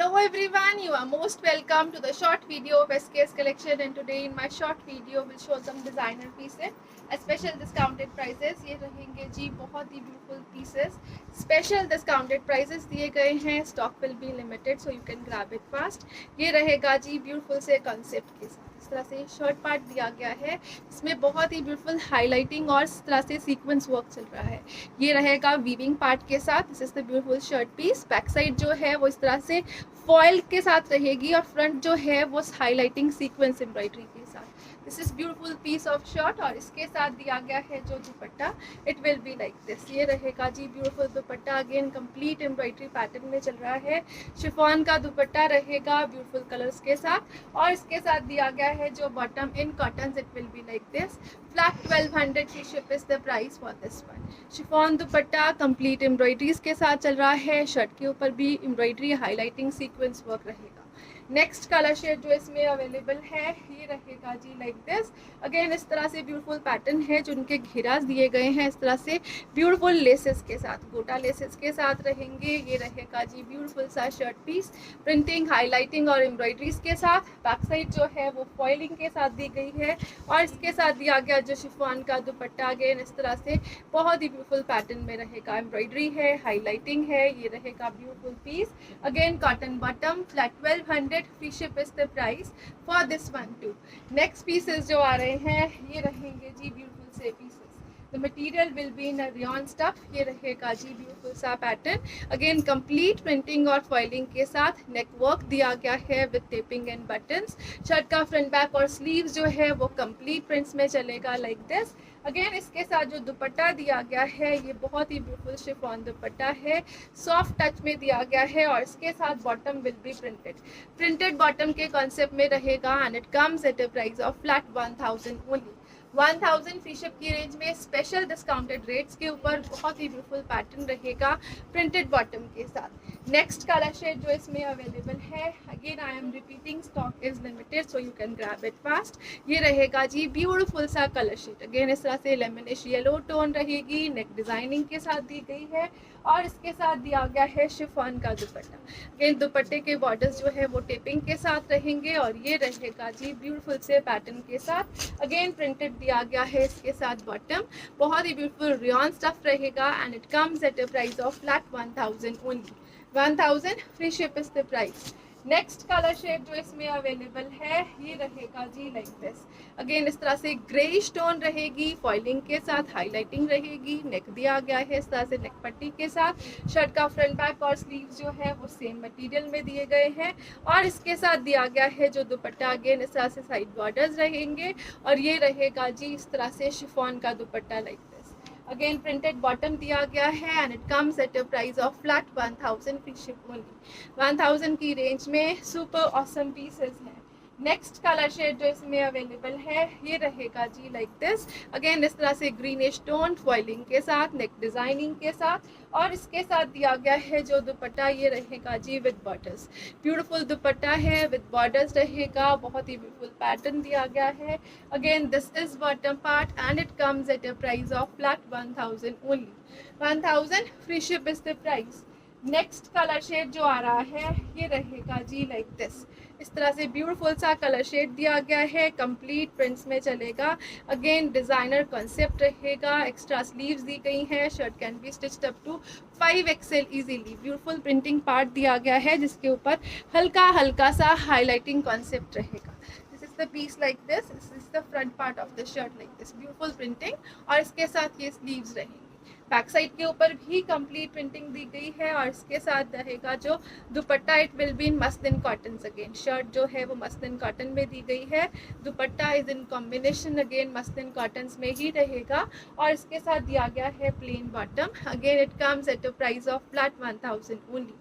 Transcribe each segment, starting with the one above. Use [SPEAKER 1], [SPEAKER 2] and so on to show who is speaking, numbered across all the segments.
[SPEAKER 1] Hello everyone, you are most welcome to the short video of SKS collection, and today in my short video will show some designer pieces at special discounted prices. ये रहेंगे जी बहुत ही beautiful pieces, special discounted prices दिए गए हैं, stock will be limited so you can grab it fast. ये रहेगा जी beautiful से concept के साथ, इस तरह से शर्ट पार्ट दिया गया है, इसमें बहुत ही ब्यूटीफुल हाईलाइटिंग और इस तरह से सीक्वेंस वर्क चल रहा है. ये रहेगा वीविंग पार्ट के साथ. This is the beautiful shirt piece. Back side जो है वो इस तरह से फॉयल के साथ रहेगी और फ्रंट जो है वो हाईलाइटिंग सीक्वेंस एम्ब्रॉयडरी के साथ. This is beautiful piece of shirt और इसके साथ दिया गया है जो dupatta, it will be like this. ये रहेगा जी beautiful dupatta, again complete embroidery pattern में चल रहा है. शिफॉन का दुपट्टा रहेगा ब्यूटीफुल कलर्स के साथ और इसके साथ दिया गया है जो bottom in cotton, it will be like this. Flat 1200 की ship is the price for this one. Chiffon dupatta complete embroideries के साथ चल रहा है. शर्ट के ऊपर भी एम्ब्रॉयडरी हाईलाइटिंग सीक्वेंस वर्क रहेगा. नेक्स्ट कलर शेड जो इसमें अवेलेबल है ये रहेगा जी लाइक दिस. अगेन इस तरह से ब्यूटीफुल पैटर्न है जो उनके घेराज दिए गए हैं इस तरह से ब्यूटीफुल लेसेस के साथ, गोटा लेसेस के साथ रहेंगे. ये रहेगा जी ब्यूटीफुल सा शर्ट पीस, प्रिंटिंग हाईलाइटिंग और एम्ब्रॉयडरीज के साथ. बैक साइड जो है वो फॉइलिंग के साथ दी गई है और इसके साथ दिया गया जो शिफॉन का दुपट्टा, अगेन इस तरह से बहुत ही ब्यूटीफुल पैटर्न में रहेगा. एम्ब्रॉयडरी है, हाईलाइटिंग है. ये रहेगा beautiful piece, again cotton bottom, flat 1200. Free ship is the price for this one too. Next pieces जो आ रहे हैं ये रहेंगे जी ब्यूटीफुल से pieces. The material will be in a rayon stuff. ये रहेगा जी ब्यूटीफुल सा पैटर्न, अगेन कंप्लीट प्रिंटिंग और फॉइलिंग के साथ. नेक वर्क दिया गया है with taping and buttons. Shirt का फ्रंट बैक और स्लीव्स जो है वो कंप्लीट प्रिंट्स में चलेगा लाइक दिस. अगेन इसके साथ जो दुपट्टा दिया गया है ये बहुत ही ब्यूटीफुल शिफॉन दुपट्टा है, सॉफ्ट टच में दिया गया है और इसके साथ bottom will be printed bottom के कॉन्सेप्ट में रहेगा and it comes at a price of flat 1000 only. 1000 free ship की रेंज में स्पेशल डिस्काउंटेड रेट्स के ऊपर बहुत ही ब्यूटीफुल पैटर्न रहेगा प्रिंटेड बॉटम के साथ. नेक्स्ट कलर शेड जो इसमें अवेलेबल है, again I am repeating, stock is limited so you can grab it fast. ये रहेगा जी ब्यूटीफुल सा कलर शेड, अगेन इस तरह से लेमनिश येलो टोन रहेगी, नेक डिजाइनिंग के साथ दी गई है और इसके साथ दिया गया है शिफॉन का दुपट्टा. अगेन दुपट्टे के बॉर्डर्स जो है वो टेपिंग के साथ रहेंगे और ये रहेगा जी ब्यूटीफुल से पैटर्न के साथ. अगेन प्रिंटेड दिया गया है इसके साथ बॉटम, बहुत ही ब्यूटीफुल रियॉन स्टफ रहेगा and it comes at a price of flat 1000 only. 1000 free ship is the price. Next colour shade जो इसमें अवेलेबल है ये रहेगा जी लाइक दिस. अगेन इस तरह से ग्रेइश टोन रहेगी, फॉइलिंग के साथ हाईलाइटिंग रहेगी. नेक दिया गया है इस तरह से नेक पट्टी के साथ. शर्ट का फ्रंट बैक और स्लीव्स जो है वो सेम मटेरियल में दिए गए हैं और इसके साथ दिया गया है जो दुपट्टा, अगेन इस तरह से साइड बॉर्डर्स रहेंगे और ये रहेगा जी इस तरह से शिफॉन का दुपट्टा like this. Again printed bottom दिया गया है and it comes at a price of flat 1000 free ship only. 1000 की रेंज में सुपर ऑसम पीसेस हैं. नेक्स्ट कलर शेड जो इसमें अवेलेबल है ये रहेगा जी लाइक दिस. अगेन इस तरह से ग्रीनिश टोन, फॉइलिंग के साथ, नेक डिजाइनिंग के साथ और इसके साथ दिया गया है जो दुपट्टा, ये रहेगा जी विद बॉर्डर्स. ब्यूटीफुल दुपट्टा है विद बॉर्डर्स रहेगा, बहुत ही ब्यूटीफुल पैटर्न दिया गया है. Again this is bottom part and it comes at a price of flat 1000 only. 1000 free ship is the price. Next colour shade जो आ रहा है ये रहेगा जी लाइक दिस. इस तरह से ब्यूटीफुल सा कलर शेड दिया गया है, कंप्लीट प्रिंट्स में चलेगा. अगेन डिजाइनर कॉन्सेप्ट रहेगा, एक्स्ट्रा स्लीव्स दी गई हैं. Shirt can be stitched up to 5XL easily. Beautiful printing part दिया गया है जिसके ऊपर हल्का हल्का सा हाईलाइटिंग कॉन्सेप्ट रहेगा. This is the piece like this. This is the front part of the shirt like this, beautiful printing और इसके साथ ये स्लीव्स रहेंगी. बैक साइड के ऊपर भी कंप्लीट प्रिंटिंग दी गई है और इसके साथ रहेगा जो dupatta, it will be in muslin cotton. Again shirt जो है वो मसलिन कॉटन में दी गई है, dupatta is in combination again muslin cotton में ही रहेगा और इसके साथ दिया गया है plain bottom. Again it comes at a price of flat 1000 only.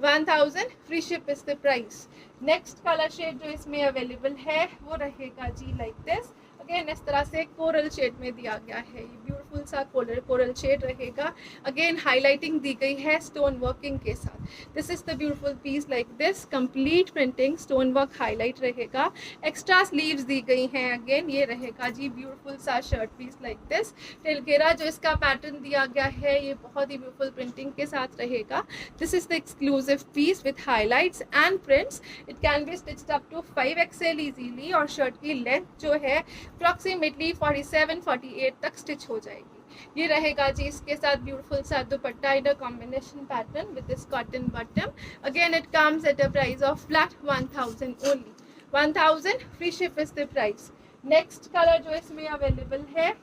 [SPEAKER 1] 1000 free ship is the price. Next colour shade जो इसमें अवेलेबल है वो रहेगा जी लाइक दिस. अगेन इस तरह से कोरल शेड में दिया गया है, ये ब्यूटीफुल सा कोरल शेड रहेगा। अगेन हाईलाइटिंग दी गई है स्टोन वर्किंग के साथ। This is the beautiful piece like this, complete printing, stone work highlight रहेगा। एक्स्ट्रा स्लीव्स दी गई हैं। अगेन ये रहेगा जी ब्यूटीफुल सा शर्ट पीस लाइक दिस। टिलघेरा जो इसका पैटर्न दिया गया है ये बहुत ही ब्यूटीफुल प्रिंटिंग के साथ रहेगा। This is the exclusive piece with highlights and prints. It can be stitched up to 5XL easily, और शर्ट की लेंथ जो है अप्रॉक्सीमेटली 47-48 तक स्टिच हो जाएगी। ये रहेगा जी इसके साथ ब्यूटीफुल सा dupatta in a combination pattern with this cotton bottom. Again it comes at a price of flat 1000 only. 1000 free ship is the price. Next colour जो इसमें अवेलेबल है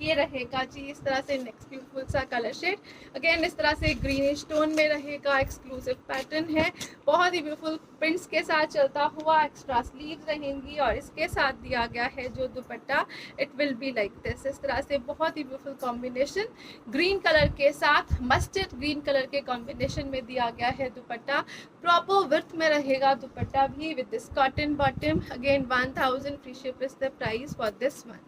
[SPEAKER 1] ये रहेगा जी इस तरह से, नेक्स्ट ब्यूटीफुल सा कलर शेड। अगेन इस तरह से ग्रीनिश टोन में रहेगा, एक्सक्लूसिव पैटर्न है, बहुत ही ब्यूटीफुल प्रिंट्स के साथ चलता हुआ। एक्स्ट्रा स्लीव्स रहेंगी और इसके साथ दिया गया है जो dupatta, it will be like this. इस तरह से बहुत ही ब्यूटीफुल कॉम्बिनेशन, ग्रीन कलर के साथ मस्टर्ड ग्रीन कलर के कॉम्बिनेशन में दिया गया है दुपट्टा। प्रॉपर विड्थ में रहेगा दुपट्टा भी with this cotton bottom. Again 1000 free ship is the price for this one.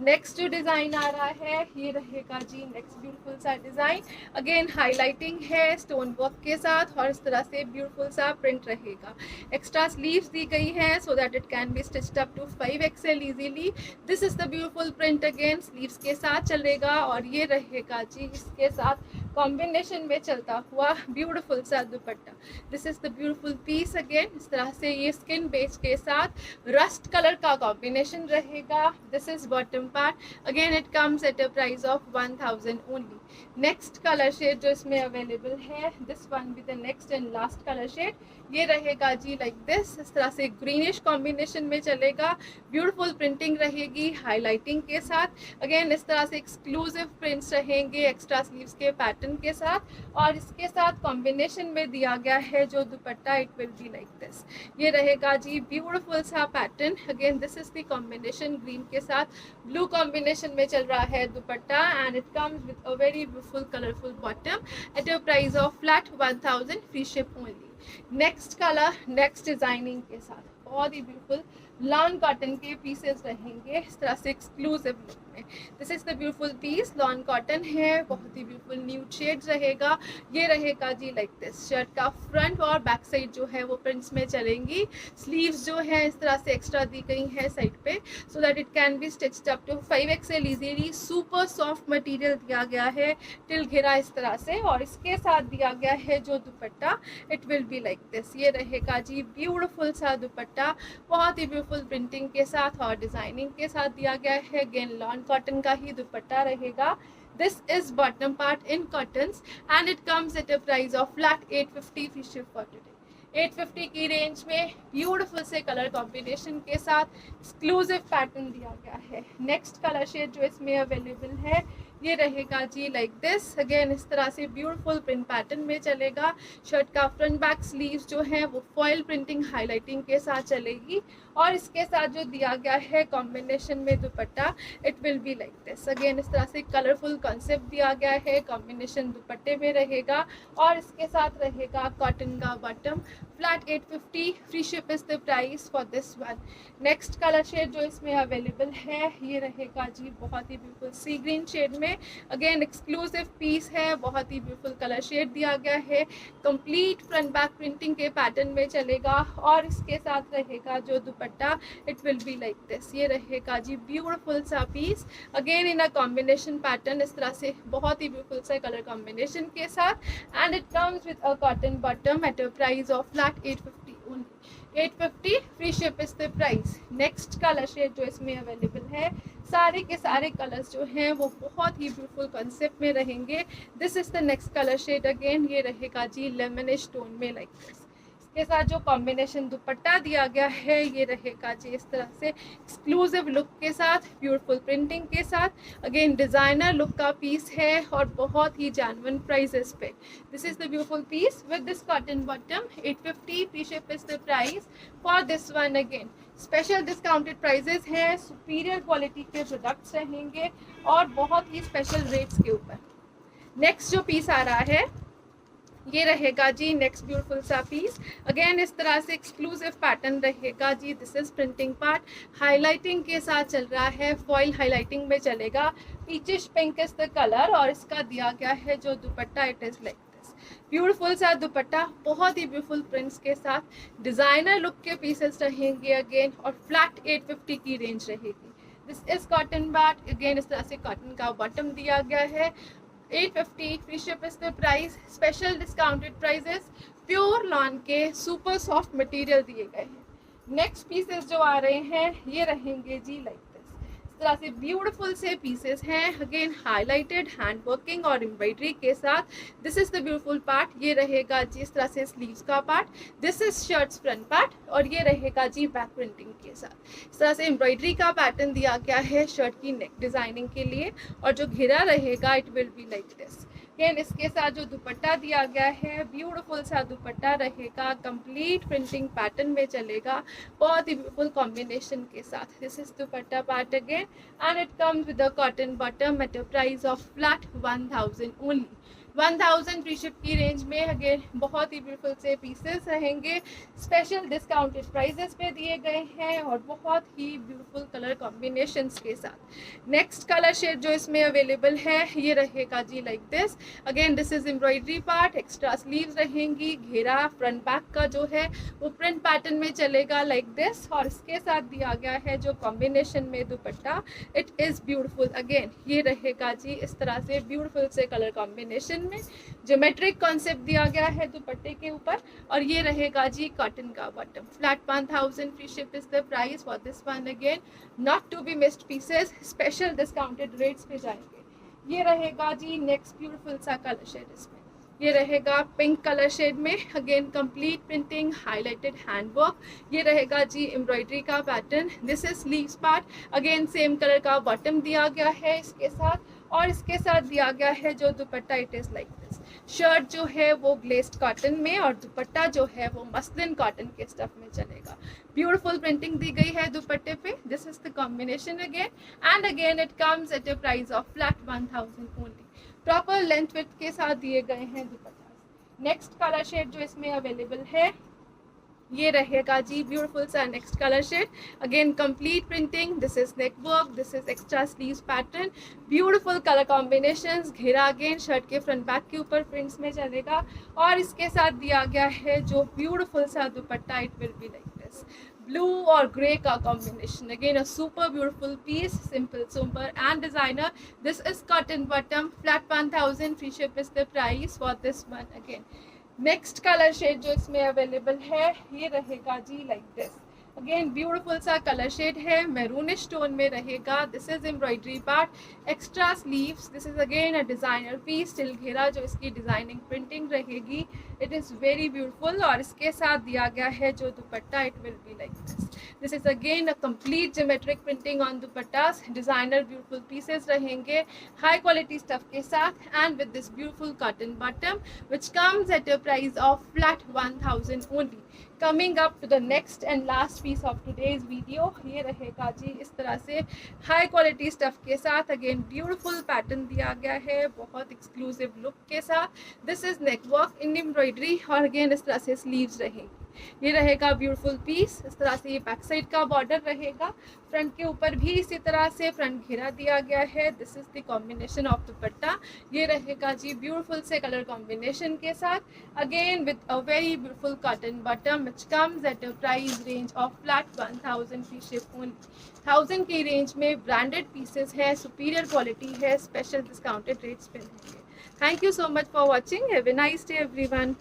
[SPEAKER 1] Next जो डिजाइन आ रहा है ये रहेगा जी नेक्स्ट ब्यूटीफुल सा डिजाइन। अगेन हाईलाइटिंग है स्टोन वर्क के साथ और इस तरह से ब्यूटीफुल सा प्रिंट रहेगा। एक्स्ट्रा स्लीव्स दी गई है so that it can be stitched up to 5XL easily. This is the beautiful print, again sleeves के साथ चलेगा और ये रहेगा जी इसके साथ कॉम्बिनेशन में चलता हुआ ब्यूटीफुल सा dupatta. This is the beautiful piece. Again इस तरह से ये स्किन बेस के साथ रस्ट कलर का कॉम्बिनेशन रहेगा। This is bottom part. Again it comes at a price of 1000 only. Next colour shade जो इसमें अवेलेबल है, this one with the next and last colour shade, ये रहेगा जी लाइक दिस। इस तरह से ग्रीनिश कॉम्बिनेशन में चलेगा, ब्यूटीफुल प्रिंटिंग रहेगी हाईलाइटिंग के साथ। अगेन इस तरह से एक्सक्लूसिव प्रिंट्स रहेंगे एक्स्ट्रा स्लीव्स के पैटर्न के साथ, और इसके साथ कॉम्बिनेशन में दिया गया है जो dupatta, it will be like this. ये रहेगा जी ब्यूटीफुल सा pattern. Again this is the combination, green के साथ ब्लू कॉम्बिनेशन में चल रहा है दुपट्टा, and it comes with a very beautiful colourful bottom at a price of flat 1000 free ship only. Next colour, next designing के साथ बहुत ही ब्यूटीफुल लॉन कॉटन के पीसेस रहेंगे इस तरह से एक्सक्लूसिव लुक में। This is the beautiful piece, lawn cotton है, बहुत ही ब्यूटीफुल न्यूड शेड्स रहेगा। ये रहेगा जी लाइक दिस। शर्ट का फ्रंट और बैक साइड जो है वो प्रिंट्स में चलेंगी। स्लीव्स जो है इस तरह से एक्स्ट्रा दी गई है साइड पे so that it can be stitched up to 5XL easily. Super soft material दिया गया है, टिल घेरा इस तरह से, और इसके साथ दिया गया है जो dupatta, it will be like this. ये रहेगा जी ब्यूटीफुल सा दुपट्टा, बहुत ही ब्यूटीफुल प्रिंटिंग के साथ और डिजाइनिंग के साथ दिया गया है। अगेन लॉन कॉटन का ही दुपट्टा रहेगा। This is bottom part in cottons and it comes at a price of flat 850 free ship for today. 850 की रेंज में ब्यूटीफुल से कलर कॉम्बिनेशन के साथ एक्सक्लूसिव पैटर्न दिया गया है। नेक्स्ट कलर शेड जो इसमें अवेलेबल है ये रहेगा जी लाइक दिस। अगेन इस तरह से ब्यूटीफुल प्रिंट पैटर्न में चलेगा। शर्ट का फ्रंट बैक स्लीव्स जो है वो फॉयल प्रिंटिंग हाईलाइटिंग के साथ चलेगी, और इसके साथ जो दिया गया है कॉम्बिनेशन में dupatta, it will be like this. Again इस तरह से कलरफुल कॉन्सेप्ट दिया गया है, कॉम्बिनेशन दुपट्टे में रहेगा, और इसके साथ रहेगा कॉटन का bottom. Flat 850 free ship is the price for this one. Next colour shade जो इसमें अवेलेबल है ये रहेगा जी बहुत ही ब्यूटीफुल सी ग्रीन शेड में। अगेन एक्सक्लूसिव पीस है, बहुत ही ब्यूटीफुल कलर शेड दिया गया है, कंप्लीट फ्रंट बैक प्रिंटिंग के पैटर्न में चलेगा, और इसके साथ रहेगा जो dupatta, it will be like this. ये रहेगा जी ब्यूटीफुल सा piece, again in a combination pattern, इस तरह से बहुत ही ब्यूटीफुल सा कलर कॉम्बिनेशन के साथ, and it comes with a cotton bottom at a price of flat 850 only. 850 free ship is the price. Next colour shade जो इसमें अवेलेबल है, सारे के सारे कलर्स जो हैं वो बहुत ही ब्यूटीफुल कॉन्सेप्ट में रहेंगे। This is the next colour shade. Again ये रहेगा जी लेमनिश टोन में लाइक दिस। इसके साथ जो कॉम्बिनेशन दुपट्टा दिया गया है ये रहेगा जी इस तरह से एक्सक्लूसिव लुक के साथ, ब्यूटीफुल प्रिंटिंग के साथ। अगेन डिजाइनर लुक का पीस है और बहुत ही जेन्युइन प्राइसेस पे। This is the beautiful piece with this cotton bottom. 850 free ship is the price for this one. Again special discounted prices हैं, सुपीरियर क्वालिटी के प्रोडक्ट्स रहेंगे और बहुत ही स्पेशल रेट्स के ऊपर। नेक्स्ट जो पीस आ रहा है ये रहेगा जी नेक्स्ट ब्यूटीफुल सा पीस। अगेन इस तरह से एक्सक्लूसिव पैटर्न रहेगा जी। This is printing part, highlighting के साथ चल रहा है, फॉइल हाईलाइटिंग में चलेगा। Peachish pink is the colour और इसका दिया गया है जो dupatta, it is like beautiful सा दुपट्टा, बहुत ही ब्यूटीफुल प्रिंट्स के साथ डिजाइनर लुक के पीसेस रहेंगे अगेन, और फ्लैट 850 की रेंज रहेगी। This is cotton bat, again इस तरह से कॉटन का बॉटम दिया गया है। 850 free ship is the price, special discounted prices, pure lawn के सुपर सॉफ्ट मटेरियल दिए गए हैं। नेक्स्ट पीसेस जो आ रहे हैं ये रहेंगे जी लाइक इस तरह से ब्यूटीफुल से पीसेस हैं, अगेन हाईलाइटेड हैंड वर्किंग और एम्ब्रॉयडरी के साथ। This is the beautiful part, ये रहेगा जी इस तरह से स्लीव्स का part. This is shirts front part और ये रहेगा जी बैक प्रिंटिंग के साथ। इस तरह से एम्ब्रॉयडरी का पैटर्न दिया गया है शर्ट की नेक डिजाइनिंग के लिए, और जो घेरा रहेगा it will be like this. Again इसके साथ जो दुपट्टा दिया गया है ब्यूटीफुल सा दुपट्टा रहेगा, कंप्लीट प्रिंटिंग पैटर्न में चलेगा, बहुत ही ब्यूटीफुल कॉम्बिनेशन के साथ। This is dupatta part again, and it comes with a cotton bottom at a price of flat 1000 only. 1000 free ship की रेंज में अगेन बहुत ही ब्यूटीफुल से पीसेस रहेंगे, स्पेशल डिस्काउंटेड प्राइजेस पे दिए गए हैं और बहुत ही ब्यूटीफुल कलर कॉम्बिनेशंस के साथ। नेक्स्ट कलर शेड जो इसमें अवेलेबल है ये रहेगा जी like this. Again this is embroidery part, extra sleeves रहेंगी, घेरा फ्रंट बैक का जो है वो प्रिंट पैटर्न में चलेगा लाइक दिस, और इसके साथ दिया गया है जो कॉम्बिनेशन में dupatta, it is beautiful. Again ये रहेगा जी इस तरह से ब्यूटीफुल से कलर कॉम्बिनेशन में, ज्योमेट्रिक कॉन्सेप्ट दिया गया है दुपट्टे के ऊपर, और ये रहेगा जी कॉटन का bottom. Flat 1000 free ship is the price for this one. Again not to be missed pieces, special discounted rates पे जाएंगे। ये रहेगा जी नेक्स्ट ब्यूटीफुल सा कलर शेड, इसमें ये रहेगा पिंक कलर शेड में, again complete printing, highlighted handwork. ये रहेगा जी एम्ब्रॉयडरी का pattern. This is sleeves part, again same colour का बॉटम दिया गया है इसके साथ, और इसके साथ दिया गया है जो dupatta, it is like this. Shirt जो है वो ग्लेस्ड कॉटन में और दुपट्टा जो है वो मसलिन कॉटन के स्टफ में चलेगा। ब्यूटीफुल प्रिंटिंग दी गई है दुपट्टे पे। This is the combination again, and again it comes at a price of flat 1000 only. Proper length width के साथ दिए गए हैं दुपट्टा। नेक्स्ट कलर शेड जो इसमें अवेलेबल है ये रहेगा जी ब्यूटीफुल सा next colour shade, again complete printing. This is neck work, this is extra sleeves pattern, beautiful colour combinations, घेरा अगेन शर्ट के फ्रंट बैक के ऊपर प्रिंट्स में चलेगा, और इसके साथ दिया गया है जो ब्यूटीफुल सा dupatta, it will be like this. Blue और ग्रे का combination, again a super beautiful piece, simple super and designer. This is cotton bottom, flat 1000 free ship is the price for this one. Again next colour shade जो इसमें available है ये रहेगा जी like this. Again beautiful सा colour shade है, maroonish tone में रहेगा। This is embroidery part, extra sleeves. This is again a designer piece, still घेरा जो इसकी डिजाइनिंग प्रिंटिंग रहेगी, इट इज वेरी ब्यूटीफुल, और इसके साथ दिया गया है जो dupatta, it will be like this. This is again a complete geometric printing on दुपट्टास, designer beautiful pieces रहेंगे हाई क्वालिटी स्टफ के साथ, and with this beautiful cotton bottom which comes at a price of flat 1000 only. Coming up to the next and last piece of today's video, ये रहेगा जी इस तरह से high quality stuff के साथ, अगेन ब्यूटीफुल पैटर्न दिया गया है बहुत एक्सक्लूसिव लुक के साथ। This is neck work in embroidery, और अगेन इस तरह से स्लीव्स रहेंगी। ये रहेगा ब्यूटीफुल पीस, इस तरह से ये बैक साइड का बॉर्डर रहेगा, फ्रंट के ऊपर भी इसी तरह से फ्रंट घेरा दिया गया है। This is the combination of दुपट्टा, ये रहेगा जी ब्यूटीफुल से कलर कॉम्बिनेशन के साथ, again with a very beautiful cotton bottom which comes at a price range of flat 1000 free ship only. 1000 की रेंज में ब्रांडेड पीसेस है, सुपीरियर क्वालिटी है, स्पेशल डिस्काउंटेड रेट्स पे रहेंगे। Thank you so much for watching, have a nice day everyone.